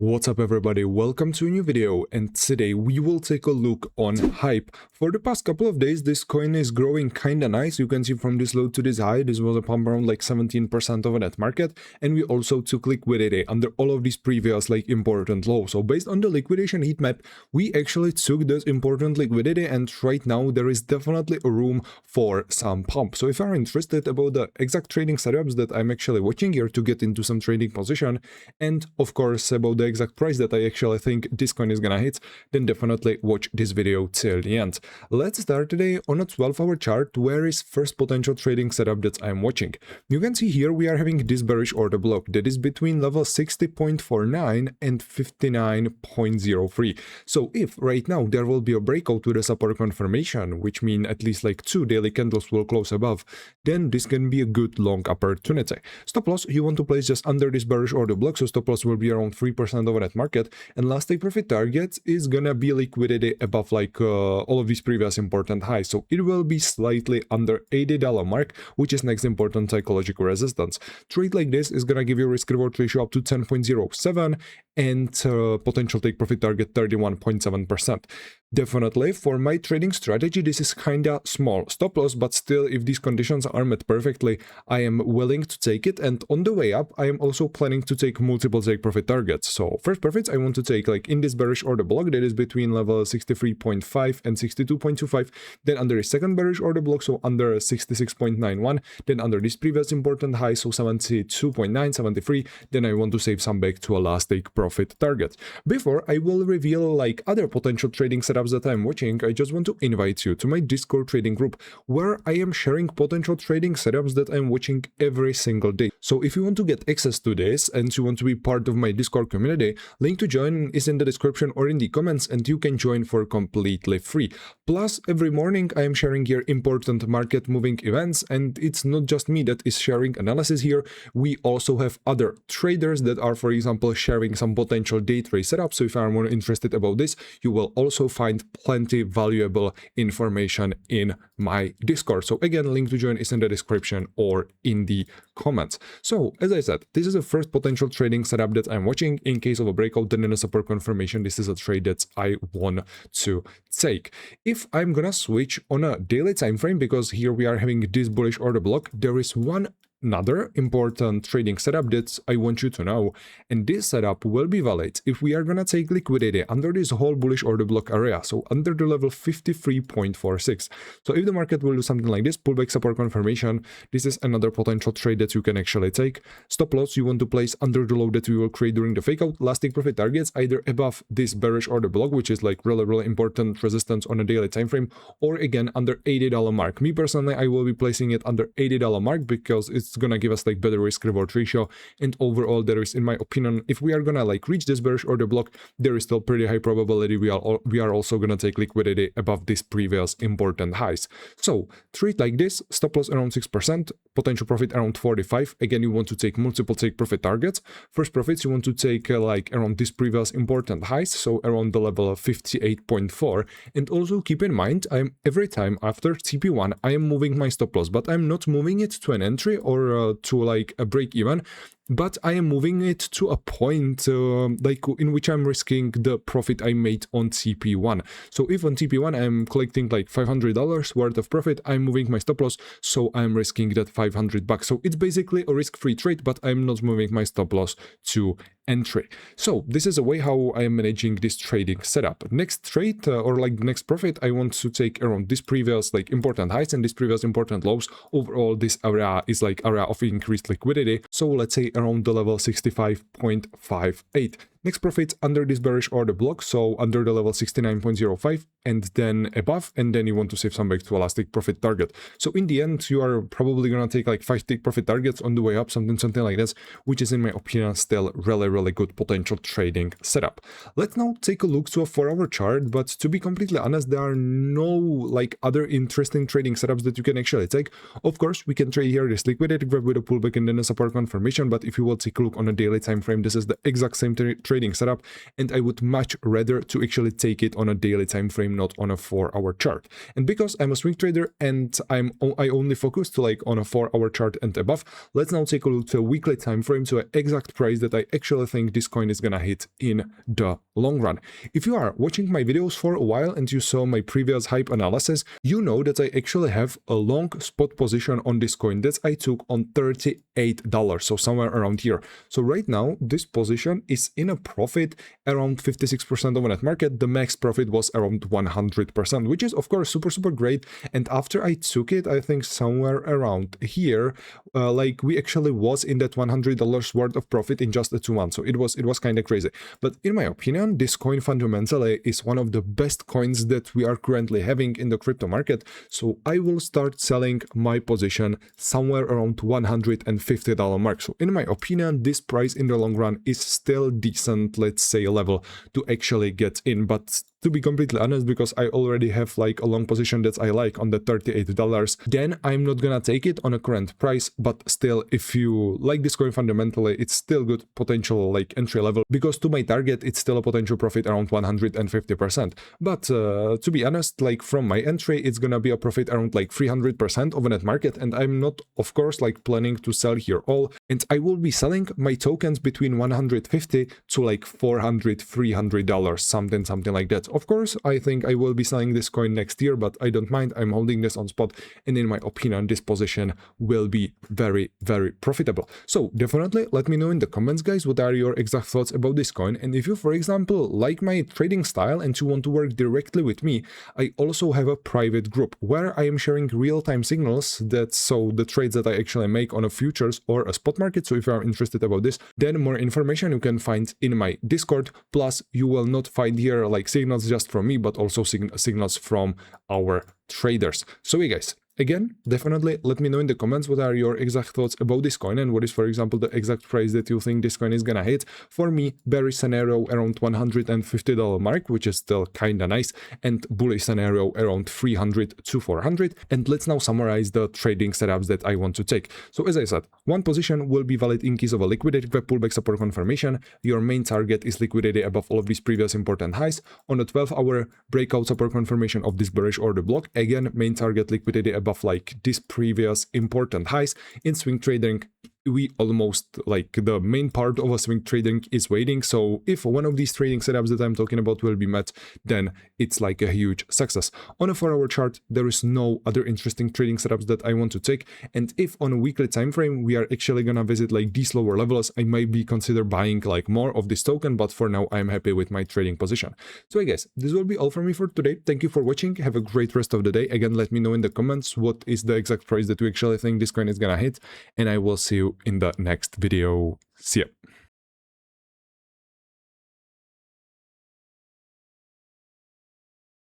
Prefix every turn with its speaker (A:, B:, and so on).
A: What's up everybody, welcome to a new video, and today we will take a look on Hype. For the past couple of days this coin is growing kinda nice. You can see from this low to this high, this was a pump around like 17% of a net market, and we also took liquidity under all of these previous like important lows. So based on the liquidation heat map, we actually took this important liquidity, and right now there is definitely a room for some pump. So if you are interested about the exact trading setups that I'm actually watching here to get into some trading position, and of course about the exact price that I actually think this coin is gonna hit, then definitely watch this video till the end. Let's start today on a 12-hour chart. Where is first potential trading setup that I'm watching? You can see here we are having this bearish order block that is between level 60.49 and 59.03. So if right now there will be a breakout with a support confirmation, which means at least like 2 daily candles will close above, then this can be a good long opportunity. Stop loss you want to place just under this bearish order block, so stop loss will be around 3% over that market, and last take profit target is gonna be liquidity above like all of these previous important highs. So it will be slightly under $80 mark, which is next important psychological resistance. Trade like this is gonna give you risk reward ratio up to 10.07 and potential take profit target 31.7%. Definitely for my trading strategy this is kinda small stop loss, but still if these conditions are met perfectly, I am willing to take it. And on the way up I am also planning to take multiple take profit targets. So first profits I want to take like in this bearish order block that is between level 63.5 and 62.25, then under the second bearish order block, so under 66.91, then under this previous important high, so 72.9, 73, then I want to save some back to a last take profit target. Before I will reveal like other potential trading setups that I'm watching, I just want to invite you to my Discord trading group where I am sharing potential trading setups that I'm watching every single day. So if you want to get access to this and you want to be part of my Discord community, link to join is in the description or in the comments, and you can join for completely free. Plus every morning I am sharing here important market moving events, and it's not just me that is sharing analysis here. We also have other traders that are, for example, sharing some potential day trade setups. So if you are more interested about this, you will also find plenty valuable information in my Discord. So again, link to join is in the description or in the comments. So as I said, this is the first potential trading setup that I'm watching. In case of a breakout then in a support confirmation, this is a trade that I want to take. If I'm gonna switch on a daily time frame, because here we are having this bullish order block, there is another important trading setup that I want you to know, and this setup will be valid if we are gonna take liquidity under this whole bullish order block area, so under the level 53.46. So if the market will do something like this, pullback support confirmation, this is another potential trade that you can actually take. Stop loss you want to place under the low that we will create during the fake out. Last take profit targets either above this bearish order block, which is like really important resistance on a daily time frame, or again under $80 mark. Me personally, I will be placing it under $80 mark because it's gonna give us like better risk reward ratio, and overall there is, in my opinion, if we are gonna like reach this bearish order block, there is still pretty high probability we are also gonna take liquidity above this previous important highs. So treat like this, stop loss around 6%, potential profit around 45. Again, you want to take multiple take profit targets. First profits you want to take like around this previous important highs, so around the level of 58.4. and also keep in mind, I'm every time after TP1 I am moving my stop loss, but I'm not moving it to an entry or to like a break even, but I am moving it to a point like in which I'm risking the profit I made on TP1. So if on TP1 I'm collecting like $500 worth of profit, I'm moving my stop loss, so I'm risking that $500. So it's basically a risk-free trade, but I'm not moving my stop loss to entry. So this is a way how I am managing this trading setup. Next trade or like next profit, I want to take around this previous like important highs and this previous important lows. Overall this area is like area of increased liquidity, so let's say around the level 65.58. Next profits under this bearish order block, so under the level 69.05 and then above, and then you want to save some back to a last take profit target. So in the end you are probably gonna take like 5 take profit targets on the way up, something like this, which is in my opinion still really good potential trading setup. Let's now take a look to a 4-hour chart, but to be completely honest, there are no like other interesting trading setups that you can actually take. Of course we can trade here this liquidity grab with a pullback and then a support confirmation, but if you will take a look on a daily time frame, this is the exact same trade trading setup, and I would much rather to actually take it on a daily time frame, not on a 4-hour chart. And because I'm a swing trader and I only focus to like on a 4-hour chart and above, let's now take a look to a weekly time frame, to an exact price that I actually think this coin is gonna hit in the long run. If you are watching my videos for a while and you saw my previous hype analysis, you know that I actually have a long spot position on this coin that I took on $38, so somewhere around here. So right now this position is in a profit around 56% of net market. The max profit was around 100%, which is of course super great. And after I took it, I think somewhere around here, like we actually was in that $100 worth of profit in just 2 months. So it was kind of crazy. But in my opinion, this coin fundamentally is one of the best coins that we are currently having in the crypto market. So I will start selling my position somewhere around $150 mark. So in my opinion, this price in the long run is still decent, let's say, level to actually get in. But to be completely honest, because I already have like a long position that I like on the $38, then I'm not gonna take it on a current price. But still, if you like this coin fundamentally, it's still good potential like entry level, because to my target, it's still a potential profit around 150%. But to be honest, like from my entry, it's gonna be a profit around like 300% of a net market. And I'm not, of course, like planning to sell here all. And I will be selling my tokens between $150 to like $400, $300, something like that. Of course, I think I will be selling this coin next year, but I don't mind. I'm holding this on spot, and in my opinion, this position will be very profitable. So definitely let me know in the comments, guys, what are your exact thoughts about this coin. And if you, for example, like my trading style and you want to work directly with me, I also have a private group where I am sharing real-time signals, that so the trades that I actually make on a futures or a spot market. So if you are interested about this, then more information you can find in my Discord. Plus, you will not find here like signals just from me, but also signals from our traders. So yeah, guys, again, definitely let me know in the comments what are your exact thoughts about this coin, and what is, for example, the exact price that you think this coin is gonna hit. For me, bearish scenario around $150 mark, which is still kinda nice, and bullish scenario around 300 to 400. And let's now summarize the trading setups that I want to take. So as I said, one position will be valid in case of a liquidity web pullback support confirmation. Your main target is liquidity above all of these previous important highs. On a 12-hour breakout support confirmation of this bearish order block, again, main target liquidity above like these previous important highs. In swing trading, we almost like the main part of a swing trading is waiting. So if one of these trading setups that I'm talking about will be met, then it's like a huge success. On a 4-hour chart, there is no other interesting trading setups that I want to take. And if on a weekly time frame we are actually gonna visit like these lower levels, I might be consider buying like more of this token. But for now, I'm happy with my trading position. So I guess this will be all from me for today. Thank you for watching. Have a great rest of the day. Again, let me know in the comments what is the exact price that you actually think this coin is gonna hit, and I will see you in the next video. See ya.